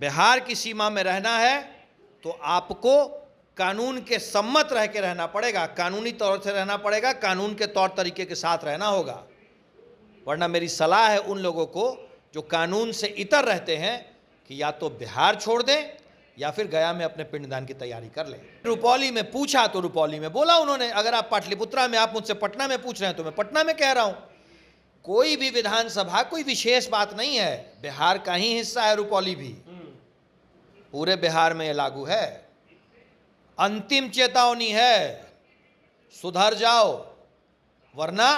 बिहार की सीमा में रहना है तो आपको कानून के सम्मत रह के रहना पड़ेगा, कानूनी तौर से रहना पड़ेगा, कानून के तौर तरीके के साथ रहना होगा। वरना मेरी सलाह है उन लोगों को जो कानून से इतर रहते हैं कि या तो बिहार छोड़ दें या फिर गया में अपने पिंडदान की तैयारी कर लें। रुपौली में पूछा तो रुपौली में बोला उन्होंने। अगर आप पाटलिपुत्रा में, आप मुझसे पटना में पूछ रहे हैं तो मैं पटना में कह रहा हूं। कोई भी विधानसभा कोई विशेष बात नहीं है, बिहार का ही हिस्सा है रुपौली भी, पूरे बिहार में यह लागू है। अंतिम चेतावनी है, सुधर जाओ वरना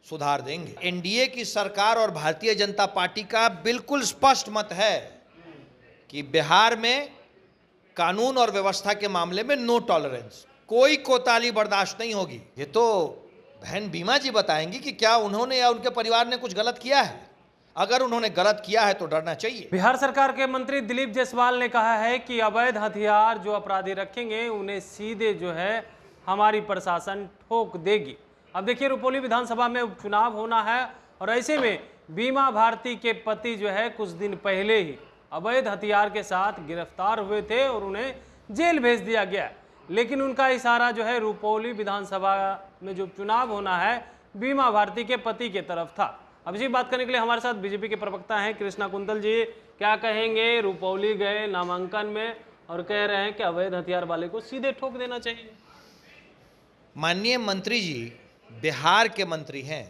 सुधार देंगे। एनडीए की सरकार और भारतीय जनता पार्टी का बिल्कुल स्पष्ट मत है कि बिहार में कानून और व्यवस्था के मामले में नो टॉलरेंस, कोई कोताही बर्दाश्त नहीं होगी। ये तो बहन बीमा जी बताएंगी कि क्या उन्होंने या उनके परिवार ने कुछ गलत किया है। अगर उन्होंने गलत किया है तो डरना चाहिए। बिहार सरकार के मंत्री दिलीप जायसवाल ने कहा है कि अवैध हथियार जो अपराधी रखेंगे उन्हें सीधे जो है हमारी प्रशासन ठोक देगी। अब देखिए, रुपौली विधानसभा में उपचुनाव होना है और ऐसे में बीमा भारती के पति जो है कुछ दिन पहले ही अवैध हथियार के साथ गिरफ्तार हुए थे और उन्हें जेल भेज दिया गया। लेकिन उनका इशारा जो है रुपौली विधानसभा में जो चुनाव होना है बीमा भारती के पति के तरफ था। अब इसी बात करने के लिए हमारे साथ बीजेपी के प्रवक्ता हैं कृष्णा कुंतल जी। क्या कहेंगे? रुपौली गए नामांकन में और कह रहे हैं कि अवैध हथियार वाले को सीधे ठोक देना चाहिए। माननीय मंत्री जी बिहार के मंत्री हैं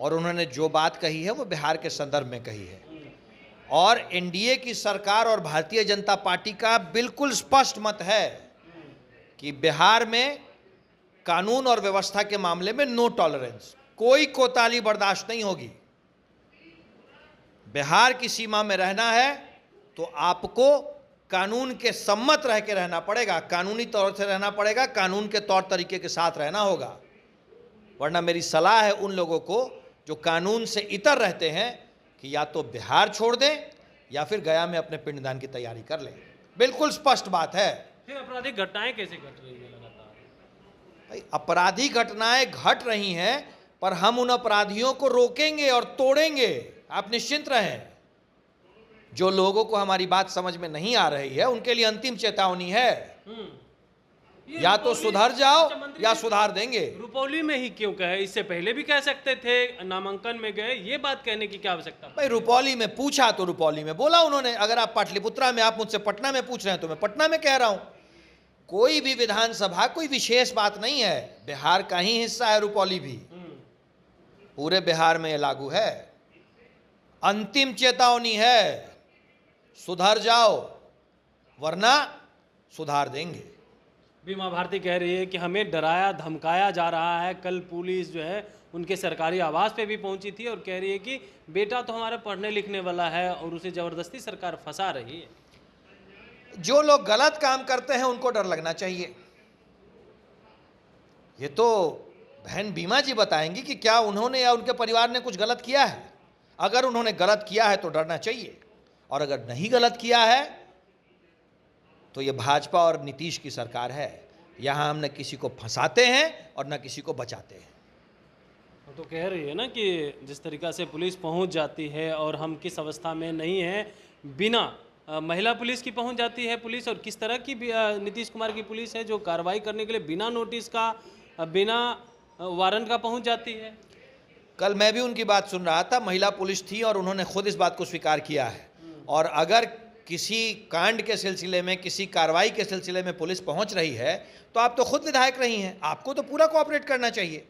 और उन्होंने जो बात कही है वो बिहार के संदर्भ में कही है। और एनडीए की सरकार और भारतीय जनता पार्टी का बिल्कुल स्पष्ट मत है कि बिहार में कानून और व्यवस्था के मामले में नो टॉलरेंस, कोई कोताही बर्दाश्त नहीं होगी। बिहार की सीमा में रहना है तो आपको कानून के सम्मत रह के रहना पड़ेगा, कानूनी तौर से रहना पड़ेगा, कानून के तौर तरीके के साथ रहना होगा। वरना मेरी सलाह है उन लोगों को जो कानून से इतर रहते हैं कि या तो बिहार छोड़ दें या फिर गया में अपने पिंडदान की तैयारी कर लें। बिल्कुल स्पष्ट बात है। फिर आपराधिक घटनाएं कैसे घट रही है लगातार? भाई, आपराधिक घटनाएं घट रही हैं पर हम उन अपराधियों को रोकेंगे और तोड़ेंगे, आप निश्चिंत रहें। जो लोगों को हमारी बात समझ में नहीं आ रही है उनके लिए अंतिम चेतावनी है, या तो सुधर जाओ या सुधार देंगे। रुपौली में ही क्यों कहे? इससे पहले भी कह सकते थे, नामांकन में गए, ये बात कहने की क्या आवश्यकता? भाई, रुपौली में पूछा तो रुपौली में बोला उन्होंने। अगर आप पाटलिपुत्रा में, आप मुझसे पटना में पूछ रहे हैं तो मैं पटना में कह रहा हूं। कोई भी विधानसभा कोई विशेष बात नहीं है, बिहार का ही हिस्सा है रुपौली भी, पूरे बिहार में यह लागू है। अंतिम चेतावनी है, सुधर जाओ वरना सुधार देंगे। बीमा भारती कह रही है कि हमें डराया धमकाया जा रहा है। कल पुलिस जो है उनके सरकारी आवास पे भी पहुंची थी और कह रही है कि बेटा तो हमारा पढ़ने लिखने वाला है और उसे जबरदस्ती सरकार फंसा रही है। जो लोग गलत काम करते हैं उनको डर लगना चाहिए। ये तो बहन बीमा जी बताएंगी कि क्या उन्होंने या उनके परिवार ने कुछ गलत किया है। अगर उन्होंने गलत किया है तो डरना चाहिए, और अगर नहीं गलत किया है तो ये भाजपा और नीतीश की सरकार है। यहाँ हम न किसी को फंसाते हैं और न किसी को बचाते हैं। तो कह रही है ना कि जिस तरीक़ा से पुलिस पहुंच जाती है और हम किस अवस्था में नहीं हैं, बिना महिला पुलिस की पहुंच जाती है पुलिस, और किस तरह की नीतीश कुमार की पुलिस है जो कार्रवाई करने के लिए बिना नोटिस का, बिना वारंट का पहुंच जाती है। कल मैं भी उनकी बात सुन रहा था, महिला पुलिस थी और उन्होंने खुद इस बात को स्वीकार किया है। और अगर किसी कांड के सिलसिले में, किसी कार्रवाई के सिलसिले में पुलिस पहुंच रही है तो आप तो खुद विधायक रही हैं, आपको तो पूरा कोऑपरेट करना चाहिए।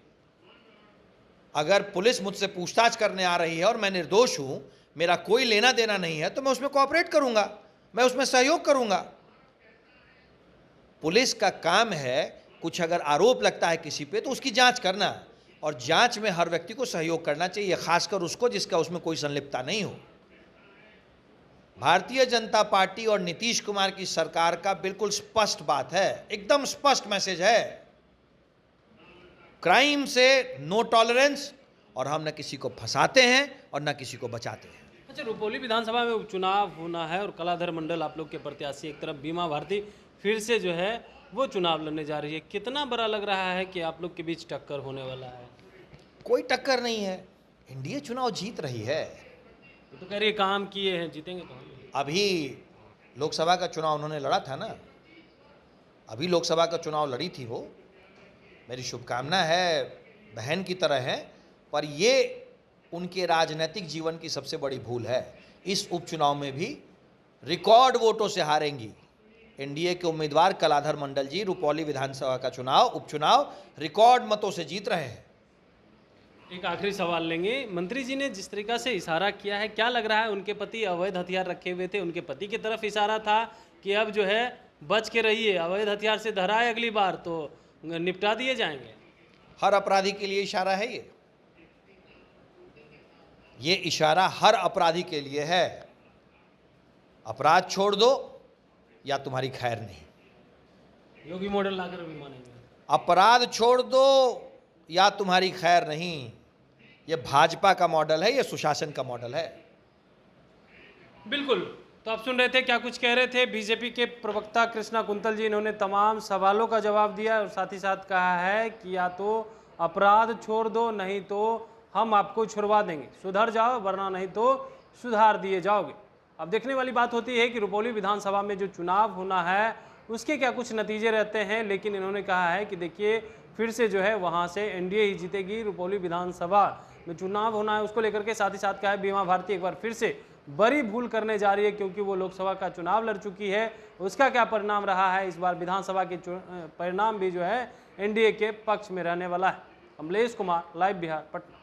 अगर पुलिस मुझसे पूछताछ करने आ रही है और मैं निर्दोष हूं, मेरा कोई लेना देना नहीं है, तो मैं उसमें कोऑपरेट करूंगा, मैं उसमें सहयोग करूंगा। पुलिस का काम है, कुछ अगर आरोप लगता है किसी पे तो उसकी जांच करना, और जांच में हर व्यक्ति को सहयोग करना चाहिए, खासकर उसको जिसका उसमें कोई संलिप्तता नहीं हो। भारतीय जनता पार्टी और नीतीश कुमार की सरकार का बिल्कुल स्पष्ट बात है, एकदम स्पष्ट मैसेज है, क्राइम से नो टॉलरेंस, और हम न किसी को फंसाते हैं और न किसी को बचाते हैं। अच्छा, रुपौली विधानसभा में उपचुनाव होना है और कलाधर मंडल आप लोग के प्रत्याशी, एक तरफ बीमा भारती फिर से जो है वो चुनाव लड़ने जा रही है। कितना बड़ा लग रहा है कि आप लोग के बीच टक्कर होने वाला है? कोई टक्कर नहीं है, एनडीए चुनाव जीत रही है। तो कह रही है काम किए हैं, जीतेंगे तो हम। अभी लोकसभा का चुनाव उन्होंने लड़ा था ना, अभी लोकसभा का चुनाव लड़ी थी वो। मेरी शुभकामना है, बहन की तरह है, पर ये उनके राजनीतिक जीवन की सबसे बड़ी भूल है। इस उपचुनाव में भी रिकॉर्ड वोटों से हारेंगी। एनडीए के उम्मीदवार कलाधर मंडल जी रुपौली विधानसभा का उपचुनाव रिकॉर्ड मतों से जीत रहे हैं। एक आखिरी सवाल लेंगे। मंत्री जी ने जिस तरीका से इशारा किया है, क्या लग रहा है उनके पति अवैध हथियार रखे हुए थे, उनके पति की तरफ इशारा था कि अब जो है बच के रहिए, अवैध हथियार से धराए अगली बार तो निपटा दिए जाएंगे। हर अपराधी के लिए इशारा है ये इशारा हर अपराधी के लिए है। अपराध छोड़ दो या तुम्हारी खैर नहीं। योगी मॉडल लाकर भी मानेंगे। अपराध छोड़ दो या तुम्हारी खैर नहीं। ये भाजपा का मॉडल है, ये सुशासन का मॉडल है। बिल्कुल। तो आप सुन रहे थे क्या कुछ कह रहे थे बीजेपी के प्रवक्ता कृष्णा कुंतल जी। इन्होंने तमाम सवालों का जवाब दिया और साथ ही साथ कहा है कि या तो अपराध छोड़ दो, नहीं तो हम आपको छुड़वा देंगे, सुधर जाओ, वरना नहीं तो सुधार दिए जाओगे। अब देखने वाली बात होती है कि रुपौली विधानसभा में जो चुनाव होना है उसके क्या कुछ नतीजे रहते हैं, लेकिन इन्होंने कहा है कि देखिए फिर से जो है वहाँ से एनडीए ही जीतेगी। रुपौली विधानसभा में चुनाव होना है, उसको लेकर के साथ ही साथ कहा है बीमा भारती एक बार फिर से बड़ी भूल करने जा रही है, क्योंकि वो लोकसभा का चुनाव लड़ चुकी है। उसका क्या परिणाम रहा है, इस बार विधानसभा के परिणाम भी जो है एनडीए के पक्ष में रहने वाला है। कमलेश कुमार, लाइव बिहार, पटना।